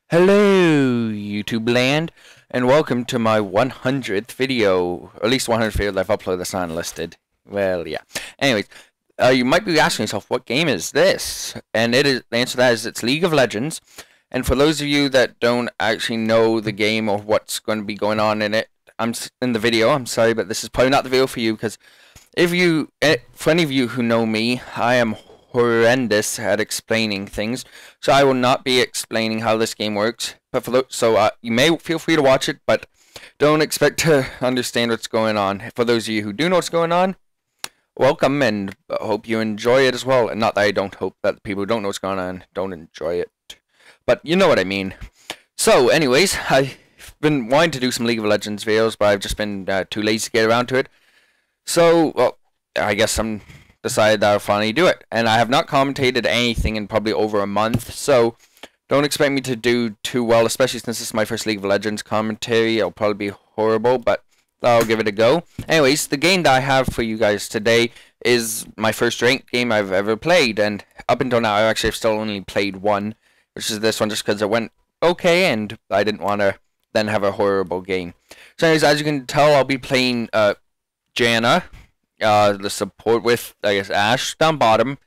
Hello, YouTube land, and welcome to my 100th video, or at least 100th video that I've uploaded that's not unlisted. Well, yeah. Anyways, you might be asking yourself, what game is this? And the answer to that is it's League of Legends. And for those of you that don't actually know the game or what's going to be going on in it, I'm sorry, but this is probably not the video for you, because for any of you who know me, I am horrendous at explaining things, so I will not be explaining how this game works. But you may feel free to watch it, but don't expect to understand what's going on. For those of you who do know what's going on, welcome, and hope you enjoy it as well. And not that I don't hope that the people who don't know what's going on don't enjoy it, but you know what I mean. So, anyways, I've been wanting to do some League of Legends videos, but I've just been too lazy to get around to it. So, well, I guess I'm decided that I'll finally do it. And I have not commentated anything in probably over a month, so don't expect me to do too well, especially since this is my first League of Legends commentary. It'll probably be horrible, but I'll give it a go. Anyways, the game that I have for you guys today is my first ranked game I've ever played, and up until now I've still only played one, which is this one, just because it went okay and I didn't want to then have a horrible game. So anyways, as you can tell, I'll be playing Janna, the support with, I guess, Ashe down bottom.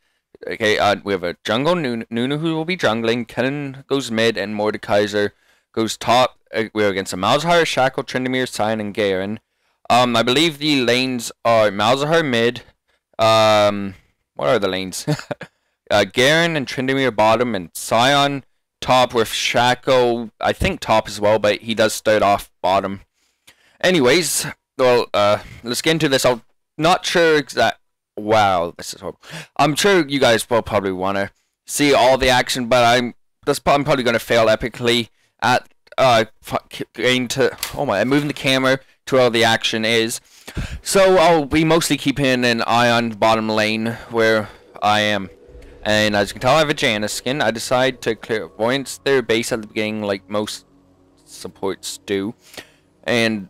Okay, we have a jungle, Nunu who will be jungling, Kennen goes mid, and Mordekaiser goes top. We're against a Malzahar, Shackle, Tryndamere, Sion, and Garen. I believe the lanes are Malzahar mid, what are the lanes? Garen and Tryndamere bottom, and Sion top with Shackle, I think top as well, but he does start off bottom. Anyways, well, let's get into this. Not sure exact. Wow, this is horrible. I'm sure you guys will probably want to see all the action, but I'm probably going to fail epically at moving the camera to where all the action is. So I'll be mostly keeping an eye on the bottom lane where I am. And as you can tell, I have a Janna skin. I decide to clear Voyance their base at the beginning, like most supports do. And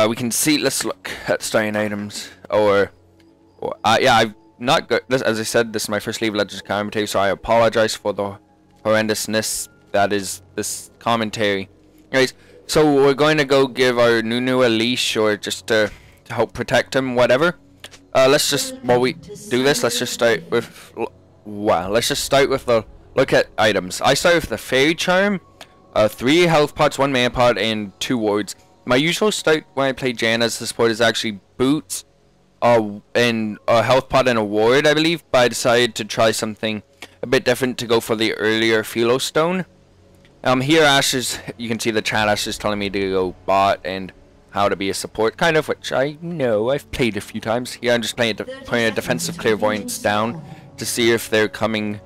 we can see. Let's look at starting items. Yeah, I've not got this. As I said, this is my first League of Legends commentary, so I apologize for the horrendousness that is this commentary. Anyways, so we're going to go give our Nunu a leash, or just to help protect him, whatever. Let's just, while we do this, let's just start with. Wow, let's just start with the look at items. I start with the Fairy Charm, 3 health pots, 1 mana pot, and 2 wards. My usual start when I play Janna as the support is actually boots, and a health pot and a ward, I believe, but I decided to try something a bit different to go for the earlier Philo Stone. Here you can see the chat, Ash is telling me to go bot and how to be a support, kind of, which I know I've played a few times. Here I'm just putting a defensive clairvoyance down to see if they're coming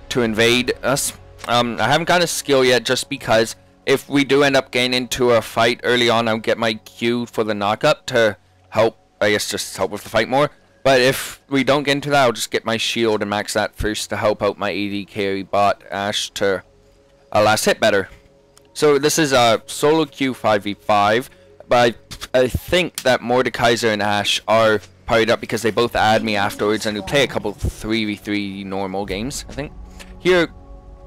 to invade us. I haven't got a skill yet, just because if we do end up getting into a fight early on, I'll get my Q for the knockup to help, I guess, just help with the fight more. But if we don't get into that, I'll just get my shield and max that first to help out my AD carry bot Ashe to last hit better. So this is a solo Q 5v5, but I think that Mordekaiser and Ashe are powered up because they both add me afterwards, and we play a couple 3v3 normal games, I think. Here,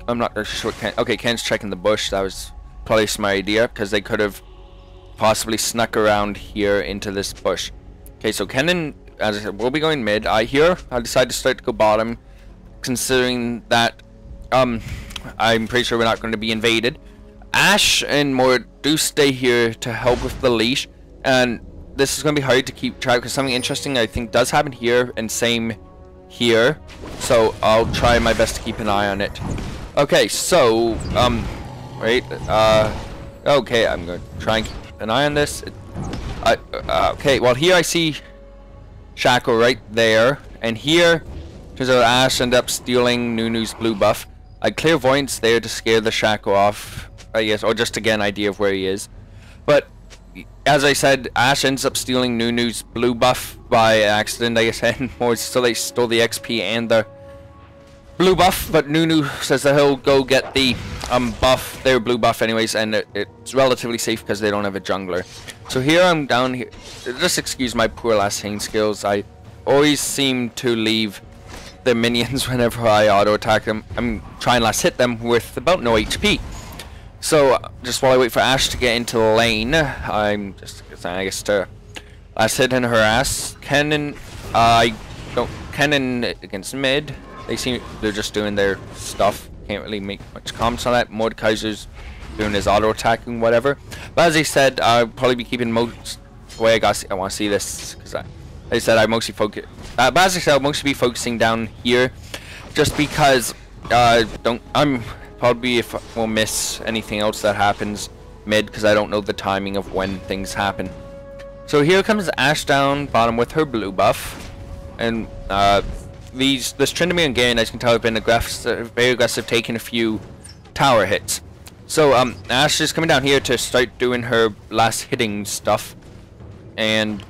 I'm not sure. Okay, Ken's checking the bush. That was probably a smart idea, because they could have possibly snuck around here into this bush. Okay, so Kennen, as I said, will be going mid. I decided to start to go bottom, considering that I'm pretty sure we're not going to be invaded. Ashe and Mord do stay here to help with the leash, and this is going to be hard to keep track, because something interesting I think does happen here, and same here, so I'll try my best to keep an eye on it. Okay, so wait, okay, I'm going to try and keep an eye on this. Okay, well, here I see Shackle right there, and here turns out Ashe ended up stealing Nunu's blue buff. I clairvoyance there to scare the Shackle off, I guess, or just to get an idea of where he is. But as I said, Ashe ends up stealing Nunu's blue buff by accident, I guess, and more so they stole the XP and the blue buff, but Nunu says that he'll go get the buff, their blue buff anyways, and it's relatively safe because they don't have a jungler. So here I'm down here. Just excuse my poor last hitting skills. I always seem to leave the minions whenever I auto attack them. I'm trying last hit them with about no HP. So just while I wait for Ashe to get into the lane, I'm just, I guess, to last hit in her ass. Kennen, Kennen against mid. They're just doing their stuff. Can't really make much comments on that. Mordekaiser's doing his auto attacking, whatever. But as I said, I'll probably be keeping most. Way I want to see this because I said I mostly focus. But as I said, I'll mostly be focusing down here, just because I'm probably will miss anything else that happens mid because I don't know the timing of when things happen. So here comes Ashe down bottom with her blue buff, and this Tryndamere and Garen, as you can tell, have been aggressive, very aggressive, taking a few tower hits. So Ashe is coming down here to start doing her last hitting stuff, and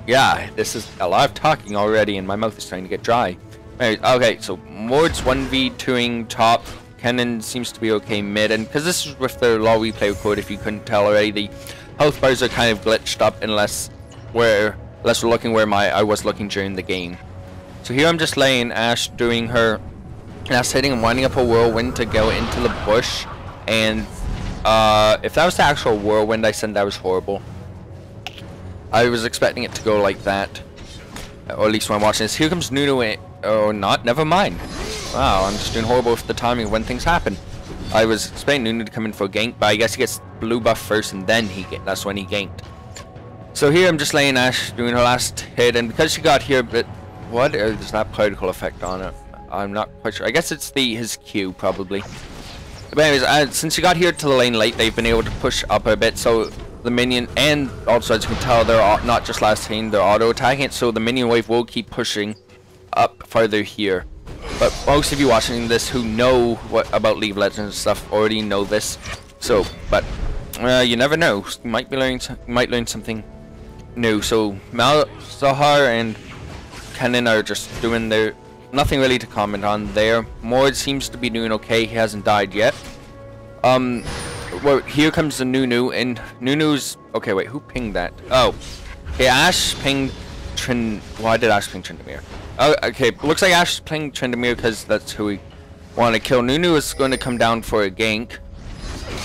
yeah, this is a lot of talking already, and my mouth is starting to get dry. Okay, so Mord's 1v2ing top. Kennen seems to be okay mid, and because this is with the LoL replay record, if you couldn't tell already, the health bars are kind of glitched up unless we're looking where I was looking during the game. So here I'm just laying Ashe doing her last hitting and winding up a whirlwind to go into the bush, and if that was the actual whirlwind I said, that was horrible. I was expecting it to go like that, or at least when I'm watching this. Here comes Nunu. Oh, not. Never mind. Wow, I'm just doing horrible with the timing of when things happen. I was expecting Nunu to come in for a gank, but I guess he gets blue buff first, and then that's when he ganked. So here I'm just laying Ashe doing her last hit, and because she got here, but what is that particle effect on it? I'm not quite sure. I guess it's his Q probably. But anyways, since she got here to the lane late, they've been able to push up a bit. So the minion, and also as you can tell, they're not just last hitting, they're auto attacking it. So the minion wave will keep pushing up farther here. But most of you watching this who know about League of Legends and stuff already know this. So, but you never know. You might learn something new. So Malzahar and Kennen are just doing their nothing really to comment on there. Mord seems to be doing okay. He hasn't died yet. Well, here comes the Nunu, and Nunu's okay. Wait, who pinged that? Oh, okay. Ashe pinged Why did Ashe ping Tryndamere? Oh, okay. Looks like Ashe pinged Tryndamere because that's who we want to kill. Nunu is going to come down for a gank.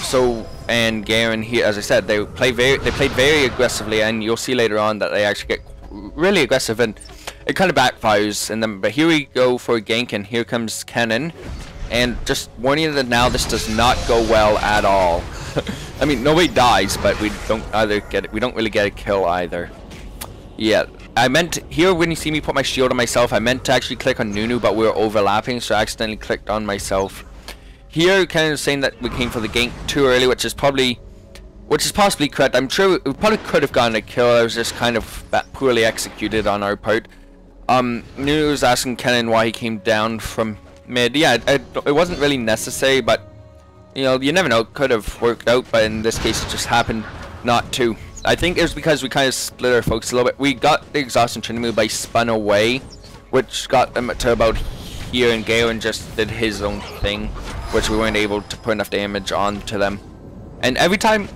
So, and Garen here, as I said, they played very aggressively, and you'll see later on that they actually get really aggressive, and it kind of backfires in them. But here we go for a gank, and here comes Kennen. And just warning you that now this does not go well at all. I mean, nobody dies, but we don't really get a kill either. Yeah, I meant here when you see me put my shield on myself, I meant to actually click on Nunu, but we were overlapping, so I accidentally clicked on myself. Here, kind of saying that we came for the gank too early, which is possibly correct. I'm sure we probably could have gotten a kill. It was just kind of poorly executed on our part. Nunu was asking Kennen why he came down from mid. Yeah, it wasn't really necessary, but you know, you never know. It could have worked out, but in this case, it just happened not to. I think it was because we kind of split our focus a little bit. We got the exhaust and Tryndamere by spun away, which got them to about here, and Garen just did his own thing, which we weren't able to put enough damage onto them. And every time,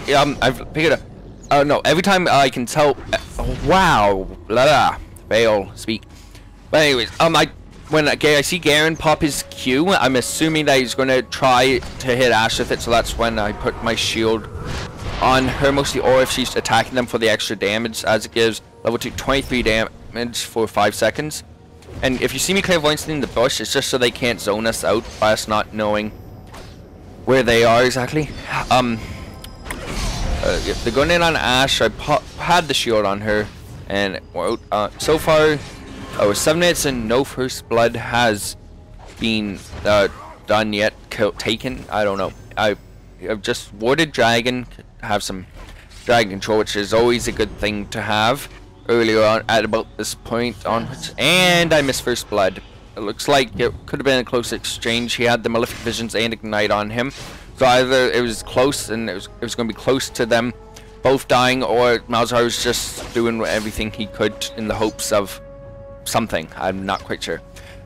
I've picked it up. Oh no! Every time I can tell. Wow! Fail. Speak. But anyways, when I see Garen pop his Q, I'm assuming that he's going to try to hit Ashe with it, so that's when I put my shield on her mostly, or if she's attacking them for the extra damage, as it gives level 2 23 damage for 5 seconds. And if you see me clairvoyance in the bush, it's just so they can't zone us out by us not knowing where they are exactly. They're going in on Ashe. I had the shield on her, and so far, 7 minutes and no first blood has been done yet. Taken. I don't know. I've just warded dragon. Have some dragon control, which is always a good thing to have earlier on at about this point on, and I missed first blood. It looks like it could have been a close exchange. He had the malefic visions and ignite on him, so either it was close and it was going to be close to them both dying, or Malzahar was just doing everything he could in the hopes of something. I'm not quite sure.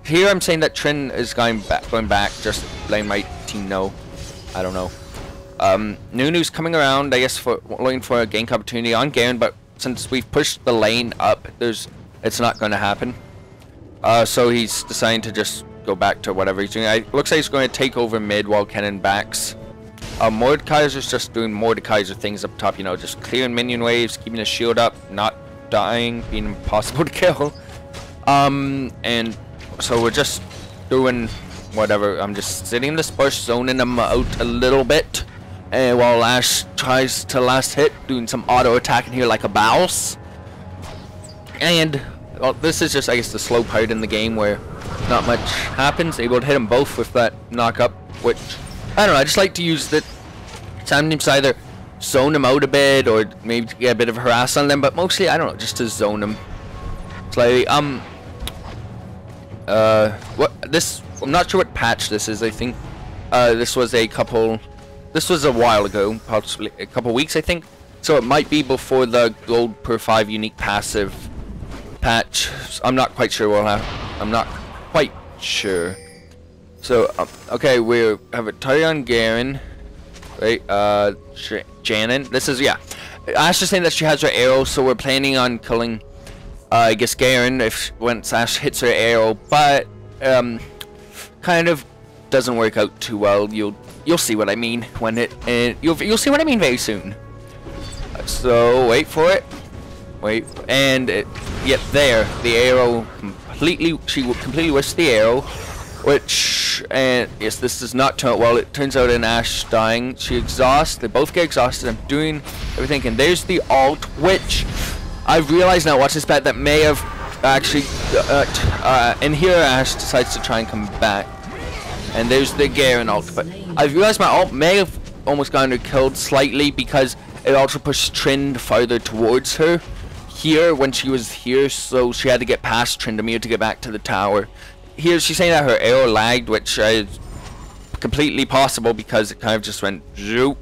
Here I'm saying that Trin is going back, just letting my team know. I don't know. Nunu's coming around, I guess, looking for a gank opportunity on Garen, but since we've pushed the lane up, it's not going to happen. So he's deciding to just go back to whatever he's doing. Looks like he's going to take over mid while Kennen backs. Mordekaiser's just doing Mordekaiser things up top, you know, just clearing minion waves, keeping his shield up, not dying, being impossible to kill. And so we're just doing whatever. I'm just sitting in this bush, zoning them out a little bit, while Ashe tries to last hit, doing some auto attacking here like a boss. And well, this is just, I guess, the slow part in the game where not much happens. Able to hit them both with that knock up, which I don't know. I just like to use the sometimes either zone them out a bit or maybe get a bit of a harass on them, but mostly I don't know, just to zone them slightly. What this? I'm not sure what patch this is. I think this was a while ago, possibly a couple weeks, I think. So it might be before the gold per 5 unique passive patch. I'm not quite sure. I'm not quite sure. So okay, we have a Tarion Garen, right? Janin. This is, yeah. Ashe is saying that she has her arrow, so we're planning on killing, I guess, Garen once Ashe hits her arrow, but kind of doesn't work out too well. You'll see what I mean when you'll see what I mean very soon. So wait for it. And there, the arrow she completely whiffs the arrow, which, yes, this does not turn out well. It turns out in Ashe dying, she exhausts, they both get exhausted. I'm doing everything, and there's the ult, which I've realized now, watch this bet, that may have actually, and here Ashe decides to try and come back, and there's the Garen ult, but I've realized my ult may have almost gotten her killed slightly because it also pushed Trind farther towards her here when she was here, so she had to get past Tryndamere to get back to the tower. Here she's saying that her arrow lagged, which is completely possible because it kind of just went zoop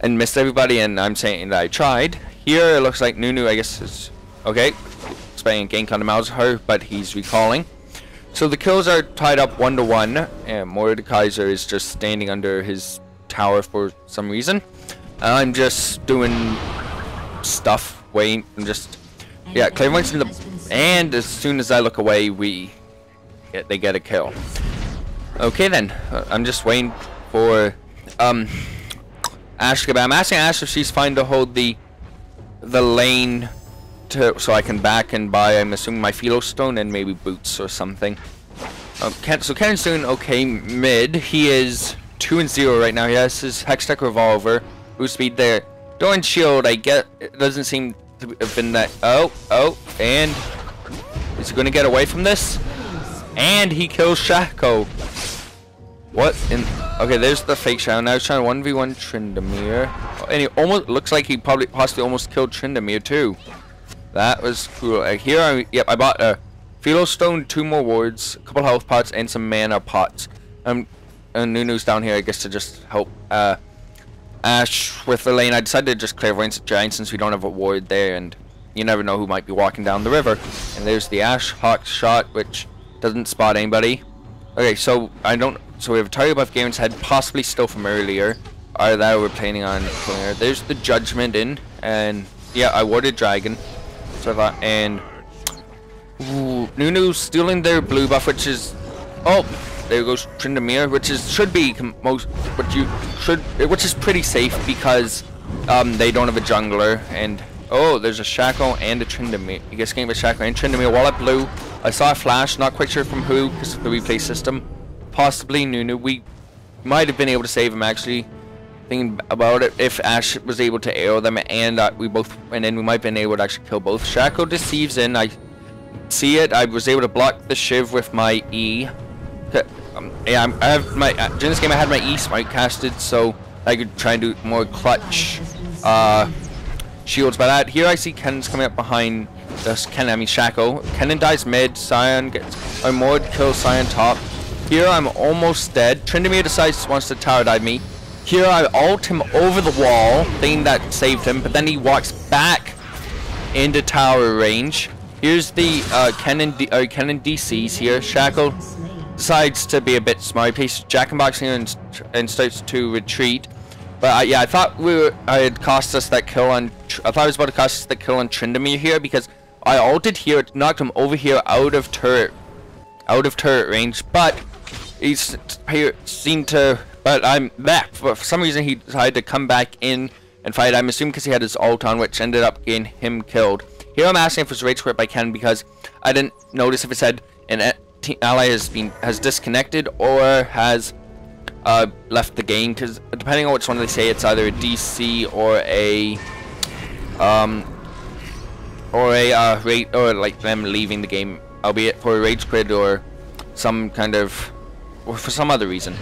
and missed everybody, and I'm saying that I tried. Here it looks like Nunu, I guess, is okay. Spending gank on the mouse her, but he's recalling. So the kills are tied up 1-1, and Mordekaiser is just standing under his tower for some reason. I'm just doing stuff, waiting, I'm just, yeah, Clairvoyant's in the, and as soon as I look away, they get a kill. Okay then, I'm just waiting for Ashe to get back. I'm asking Ashe if she's fine to hold the lane so I can back and buy, I'm assuming, my Philo Stone and maybe boots or something. So Kennen's doing okay mid. He is 2-0 right now. He has his Hextech Revolver, boost speed there. Doing shield, I get, it doesn't seem to have been that, and is he going to get away from this? And he kills Shaco. What in? Okay, there's the fake Shadow. Now he's trying to 1v1 Tryndamere. And he almost looks like he possibly almost killed Tryndamere too. That was cool. Here, I bought a Philo Stone, 2 more wards, a couple health pots, and some mana pots. And Nunu's down here, I guess, to just help Ashe with the lane. I decided to just Clairvoyance Giant since we don't have a ward there, and you never know who might be walking down the river. And there's the Ashe Hawk shot, which doesn't spot anybody. Okay, so so we have a target above Garen's head, possibly still from earlier. Or that we're planning on killing her. There's the Judgment in, and yeah, I warded Dragon. So I thought, and Nunu stealing their blue buff, which is, oh, there goes Tryndamere, which is pretty safe because they don't have a jungler, and oh, there's a Shaco and a Tryndamere. You guys getting a Shaco and Tryndamere while at blue. I saw a flash, not quite sure from who, because of the replay system. Possibly Nunu. We might have been able to save him, actually. Thinking about it, if Ashe was able to arrow them, and then we might have been able to actually kill both. Shaco deceives in. I see it. I was able to block the Shiv with my E. Yeah, I have my during this game I had my E smite casted, so I could try and do more clutch shields by that. Here I see Kennen's coming up behind this Shaco. Kennen dies mid, Sion gets a Mord kills Sion top. Here I'm almost dead. Tryndamere wants to tower dive me. Here I ult him over the wall, thinking that saved him, but then he walks back into tower range. Here's the Kennen DCs here. Shaco decides to be a bit smart. He places Jack and Box here and starts to retreat. But yeah, I thought I had cost us that kill on. I thought it was about to cost us the kill on Tryndamere here because I ulted here, knocked him over here out of turret range. But He's seemed to, but I'm back. For some reason, he decided to come back in and fight. I'm assuming because he had his ult on, which ended up getting him killed. Here I'm asking if it's rage quit by Ken because I didn't notice if it said an ally has disconnected or has left the game. Because depending on which one they say, it's either a DC or or like them leaving the game, albeit for a rage quit or some kind of. Or for some other reason.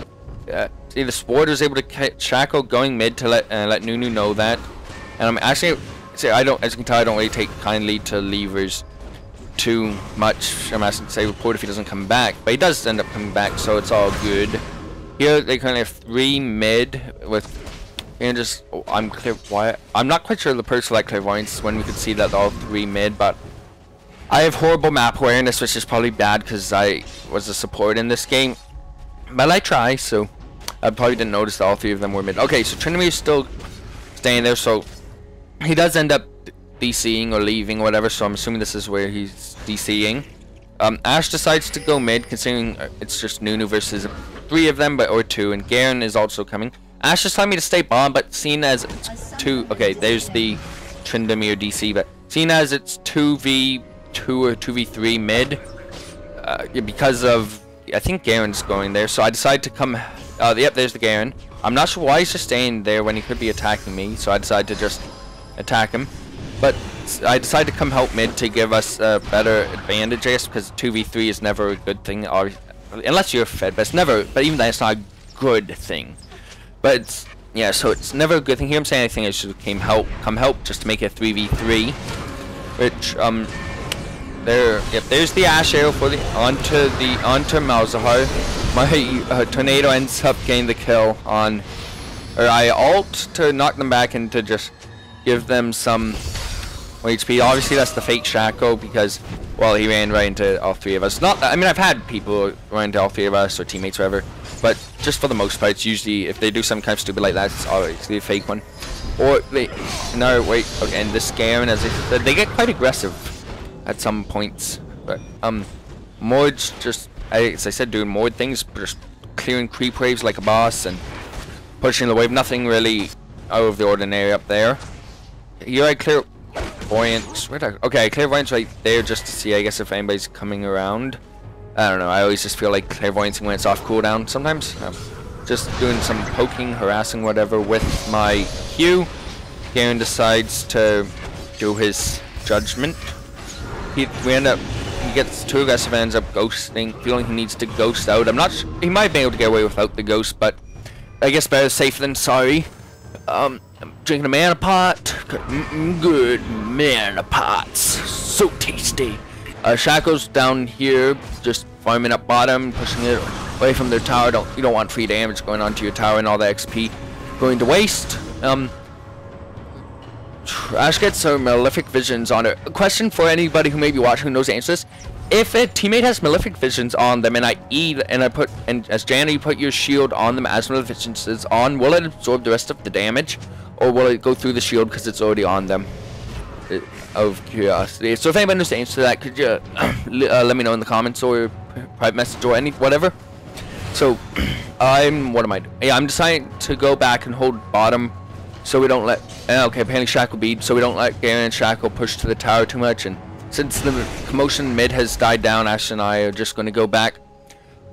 Either Sport was able to catch Shackle going mid to let Nunu know that. And I'm actually, as you can tell, I don't really take kindly to levers too much. I'm asking to say report if he doesn't come back. But he does end up coming back, so it's all good. Here they currently have 3 mid with, and just, I'm not quite sure the perks for like clairvoyance when we could see that all 3 mid, but I have horrible map awareness, which is probably bad because I was a support in this game. But I try, so I probably didn't notice that all 3 of them were mid. Okay, so Trinity is still staying there, so he does end up DCing or leaving or whatever, so I'm assuming this is where he's DCing. Ash decides to go mid, considering it's just Nunu versus 3 of them, or 2, and Garen is also coming. Ash is telling me to stay bomb, but seeing as it's 2, okay, there's the Tryndamere DC, but seeing as it's 2v2 or 2v3 mid, because of I think Garen's going there, so I decided to come. Yep, there's the Garen. I'm not sure why he's just staying there when he could be attacking me, so I decided to just attack him. But I decided to come help mid to give us a better advantage, I guess, because 2v3 is never a good thing, unless you're fed. But it's never. But even then, it's not a good thing. But it's, yeah, so it's never a good thing. Here I'm saying anything. I should come help, just to make it 3v3, which there's the Ash arrow for the onto Malzahar. My tornado ends up getting the kill on, or I ult to knock them back and to just give them some HP. Obviously that's the fake Shaco because, well, he ran right into all 3 of us. Not, I mean, I've had people run into all 3 of us or teammates or whatever, but just for the most part, it's usually if they do something kind of stupid like that, it's always the fake one. Or they, no, wait, okay, and this Garen, as I said, they get quite aggressive at some points, but Mord's just, as I said, doing Mord things, just clearing creep waves like a boss and pushing the wave. Nothing really out of the ordinary up there. Here I clear Voyance. Okay, I clear Voyance right there just to see, I guess, if anybody's coming around. I don't know. I always just feel like clairvoyancing when it's off cooldown. Sometimes just doing some poking, harassing, whatever with my Q. Garen decides to do his judgment. He gets too aggressive and ends up ghosting, feeling he needs to ghost out. I'm not sure, he might be able to get away without the ghost, but I guess better safe than sorry. I'm drinking a mana pot. Good mana pots. So tasty. Shaco's down here, just farming up bottom, pushing it away from their tower. You don't want free damage going onto your tower and all the XP going to waste. Ash gets some Malefic Visions on it. A question for anybody who may be watching who knows the answer to this. If a teammate has Malefic Visions on them and as Janna you put your shield on them as Malefic Visions is on, will it absorb the rest of the damage? Or will it go through the shield because it's already on them? Of curiosity. So if anybody knows the answer to that, could you let me know in the comments or private message or whatever. So what am I doing? Yeah, I'm deciding to go back and hold bottom so we don't let, okay, apparently Shackle bead, so we don't let Garen and Shackle push to the tower too much. And since the commotion mid has died down, Ash and I are just going to go back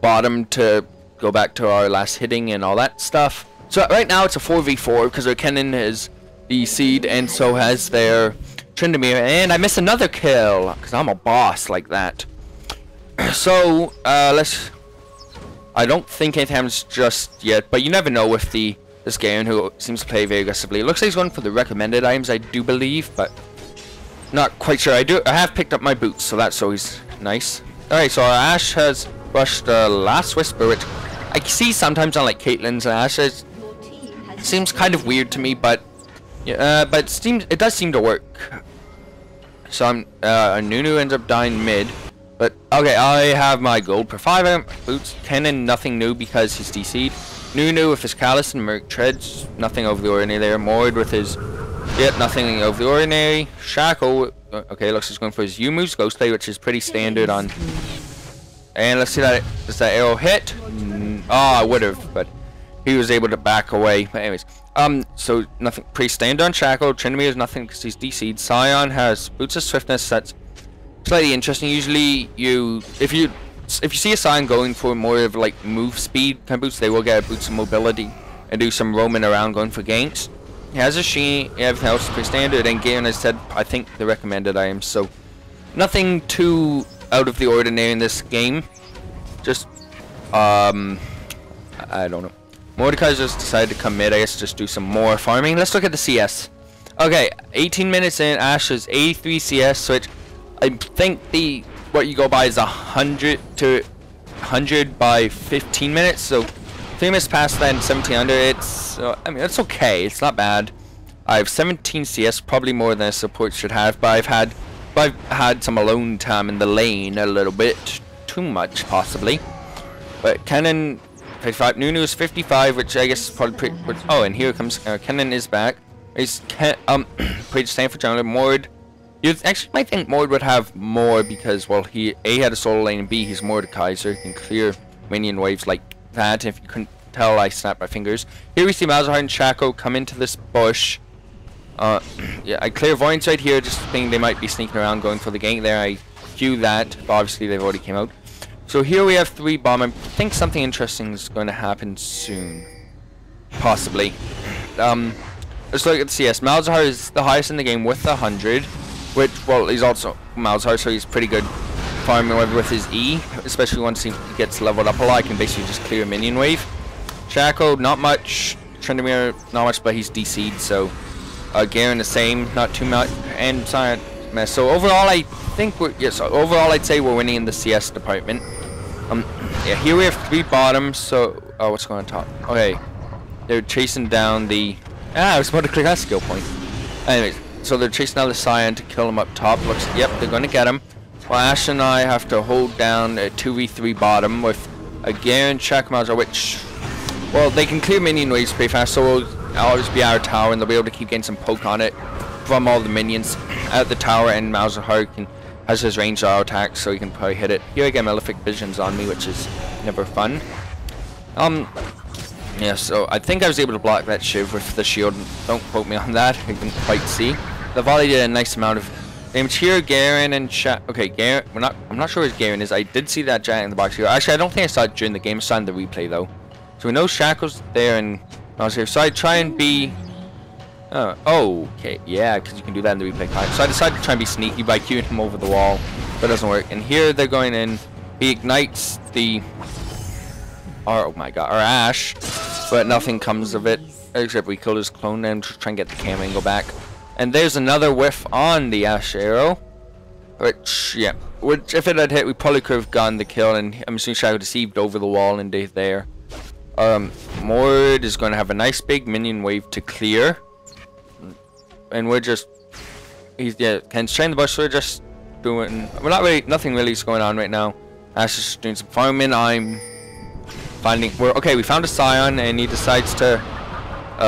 bottom to go back to our last hitting and all that stuff. So right now it's a 4v4 because our Kennen is DC'd and so has their Tryndamere, and I miss another kill because I'm a boss like that. So I don't think anything happens just yet, but you never know with this Garen who seems to play very aggressively. It looks like he's going for the recommended items, I do believe, but not quite sure. I have picked up my boots, so that's always nice. Alright, so Ash has rushed Last Whisper, which I see sometimes on like Caitlyn's and Ash's. Seems kind of weird to me, but yeah, but it does seem to work. So Nunu ends up dying mid. But okay, I have my gold per 5 boots. Kennen, nothing new because he's DC'd. Nunu with his Callus and Merc Treads, nothing over the ordinary there. Mord with his, nothing over the ordinary. Shaco, okay, looks like he's going for his U-moves, Ghost Play, which is pretty standard on. And let's see that, does that arrow hit? Oh, I would have, but he was able to back away. But anyways, so nothing. Pre-stand on Shackle. Tryndamere is nothing because he's DC'd. Scion has boots of swiftness. That's slightly interesting. Usually, if you see a Scion going for more of like move speed kind of boots, they will get boots of mobility and do some roaming around going for ganks. He has a Sheen, everything else is pretty standard, and Garen, as I said, I think the recommended items, so nothing too out of the ordinary in this game. Just, I don't know. Mordecai's just decided to come mid, I guess, just do some more farming. Let's look at the CS. Okay, 18 minutes in, Ashe is 83 CS, switch. I think what you go by is 100 to 100 by 15 minutes, so 3 minutes past that and 1700. It's I mean, it's okay, it's not bad. I have 17 CS, probably more than a support should have, but I've had some alone time in the lane a little bit, too much possibly. But Kennen 55, Nunu is 55, which I guess is probably pretty. Oh, and here comes Kennen is back. He's pretty stand for jungler. Mord, you actually might think Mord would have more because, well, he A had a solo lane and B he's Mordecai, so he can clear minion waves like that. If you couldn't tell, I snapped my fingers. Here we see Malzahar and Shaco come into this bush. Yeah, I clear Voyants right here, just thinking they might be sneaking around going for the gank there. I cue that, but obviously they've already came out. So here we have 3 bomb. I think something interesting is going to happen soon. Possibly. Let's look at the CS. Malzahar is the highest in the game with 100, which, well, he's also Malzahar, so he's pretty good farming with his E, especially once he gets leveled up a lot. I can basically just clear a minion wave. Shaco, not much. Tryndamere, not much, but he's DC'd, so Garen the same, not too much. And Scion, mess. So overall, I think overall I'd say we're winning in the CS department. Yeah, here we have 3 bottoms. So what's going on top? Okay, they're chasing down the. I was about to click that skill point. Anyways, so they're chasing down the Scion to kill him up top. Looks, yep, they're going to get him. Well, Ashe and I have to hold down a 2v3 bottom with a Garen, Shaco, Malzahar, which, well, they can clear minion waves pretty fast, so it'll always be our tower, and they'll be able to keep getting some poke on it from all the minions at the tower, and Malzahar has his ranged auto attack, so he can probably hit it. Here I get Malefic Visions on me, which is never fun. Yeah, so I think I was able to block that Shiv with the shield. Don't quote me on that, I couldn't quite see. The volley did a nice amount of damage here. Garen and okay, Garen, I'm not sure where Garen is. I did see that giant in the box here. Actually, I don't think I saw it during the game. I saw it in the replay though. So we know Shaco's there and I was here. So I try and be okay, yeah, because you can do that in the replay. So I decided to try and be sneaky by queuing him over the wall, but it doesn't work. And here they're going in. He ignites oh my god, our Ashe, but nothing comes of it except we killed his clone and try and get the camera angle back. And there's another whiff on the Ashe arrow, which if it had hit, we probably could have gotten the kill. And I'm assuming Shaco deceived over the wall and there. Mord is going to have a nice big minion wave to clear, and we're just Ken's trying the bush. So we're just doing. We're not really. Nothing really is going on right now. Ashe is just doing some farming. I'm finding. Okay. We found a Scion, and he decides to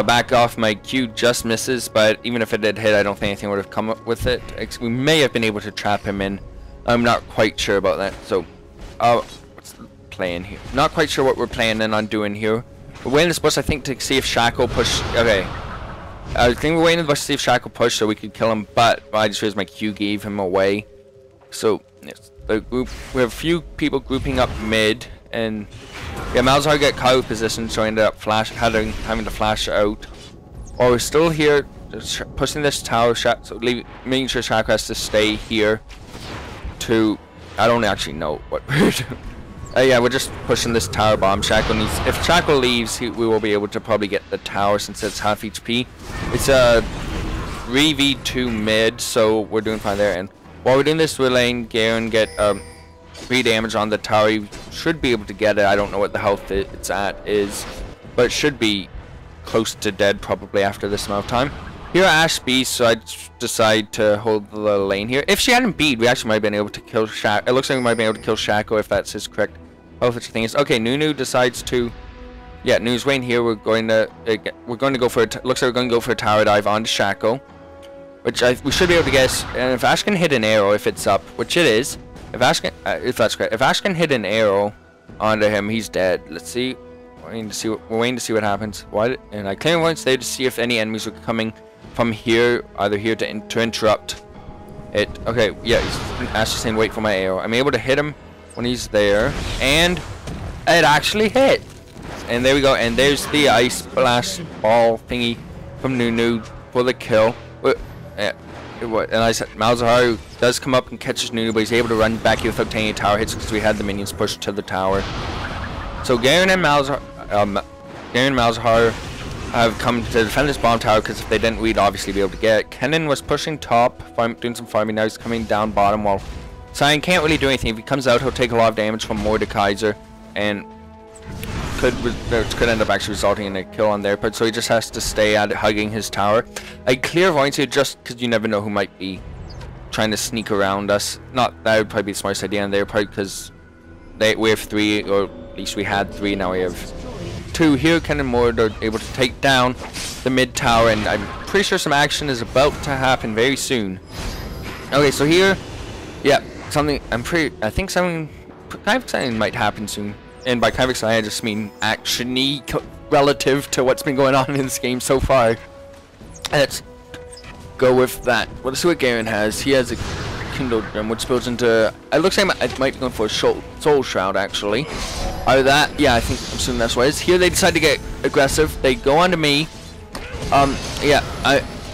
back off. My Q just misses, but even if it did hit, I don't think anything would have come up with it. We may have been able to trap him in. I'm not quite sure about that. So, what's the plan here? Not quite sure what we're planning on doing here. We're waiting this bush, I think, to see if Shaco push. Okay. I think we're waiting in the bush to see if Shaco push so we could kill him, but I just realized my Q gave him away. So, yes, the group, we have a few people grouping up mid, and yeah, Malzahar got caught with position, so I ended up having to flash out. While we're still here, just pushing this tower, so making sure Shaco has to stay here to. I don't actually know what we're doing. Yeah, we're just pushing this tower bomb. Shaco needs. If Shaco leaves, we will be able to probably get the tower since it's half HP. It's a 3v2 mid, so we're doing fine there. And while we're doing this, we're letting Garen get 3 damage on the tower. He should be able to get it. I don't know what the health it's at is, but it should be close to dead probably after this amount of time. Here Ashe Beast, so I decide to hold the lane here. If she hadn't beat, we actually might have been able to kill Shaco. It looks like we might have been able to kill Shaco if that's his correct. Oh, which thing is okay. Nunu decides to. Yeah, Nunu's waiting here. We're going to go for. Looks like we're going to go for a tower dive onto Shaco, which we should be able to guess. And if Ashe can hit an arrow, if it's up, which it is, if Ashe can, if that's correct, if Ashe can hit an arrow onto him, he's dead. Let's see. We're waiting to see what happens. And I clear once there to see if any enemies are coming from here, either here to interrupt it. Okay, yeah, he's actually saying wait for my arrow. I'm able to hit him when he's there, and it actually hit. And there we go. And there's the ice blast ball thingy from Nunu for the kill. And I said Malzahar does come up and catches Nunu, but he's able to run back here without taking any tower hits because we had the minions pushed to the tower. So Garen and Malzahar have come to defend this bomb tower because if they didn't, we'd obviously be able to get it. Kennen was pushing top, doing some farming. Now he's coming down bottom while Cyan can't really do anything. If he comes out, he'll take a lot of damage from Mordekaiser and could end up actually resulting in a kill on their part. So he just has to stay at it, hugging his tower. I clear points here just because you never know who might be trying to sneak around us. Not that would probably be the smartest idea on their part because we have 3, or at least we had 3. Now we have 2 here. Ken and Mord are able to take down the mid tower, and I'm pretty sure some action is about to happen very soon. Okay, so here, yeah, something. I think something kind of exciting might happen soon. And by kind of exciting, I just mean action-y relative to what's been going on in this game so far. Let's go with that. Well, let's see what Garen has. He has a Kindled Gem, which builds into... It looks like it might be going for a Soul Shroud, actually. Either that... Yeah, I'm assuming that's what it is. Here, they decide to get aggressive. They go onto me. Yeah,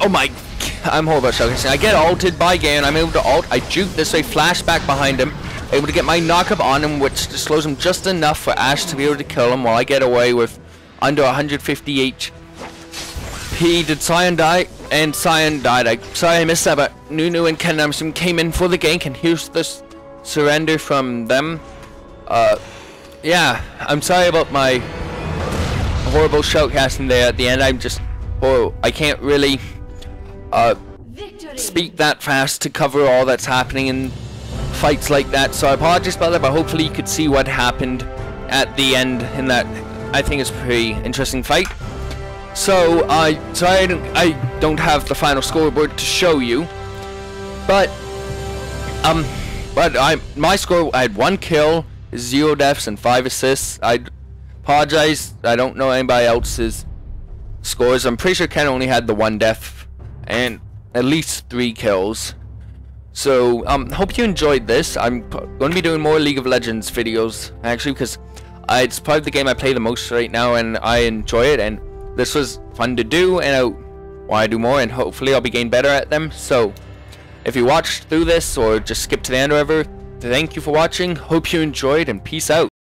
oh my... I'm horrible at showcasing. I get ulted by Garen. I'm able to ult. I juke this way, flash back behind him. Able to get my knockup on him, which just slows him just enough for Ashe to be able to kill him while I get away with under 150 HP. Did Cyan die? And Cyan died. Sorry I missed that, but Nunu and Ken Emerson came in for the gank, and here's this surrender from them. Yeah, I'm sorry about my horrible shoutcasting there at the end. I can't really speak that fast to cover all that's happening in fights like that, so I apologize about that, but hopefully you could see what happened at the end in that. I think it's a pretty interesting fight. So I don't have the final scoreboard to show you, but my score, I had 1 kill, 0 deaths, and 5 assists. I apologize, I don't know anybody else's scores. I'm pretty sure Ken only had the 1 death and at least 3 kills. So, hope you enjoyed this. I'm going to be doing more League of Legends videos, actually, because it's probably the game I play the most right now, and I enjoy it, and this was fun to do, and I want to do more, and hopefully I'll be getting better at them. So, if you watched through this, or just skipped to the end or whatever, thank you for watching, hope you enjoyed, and peace out.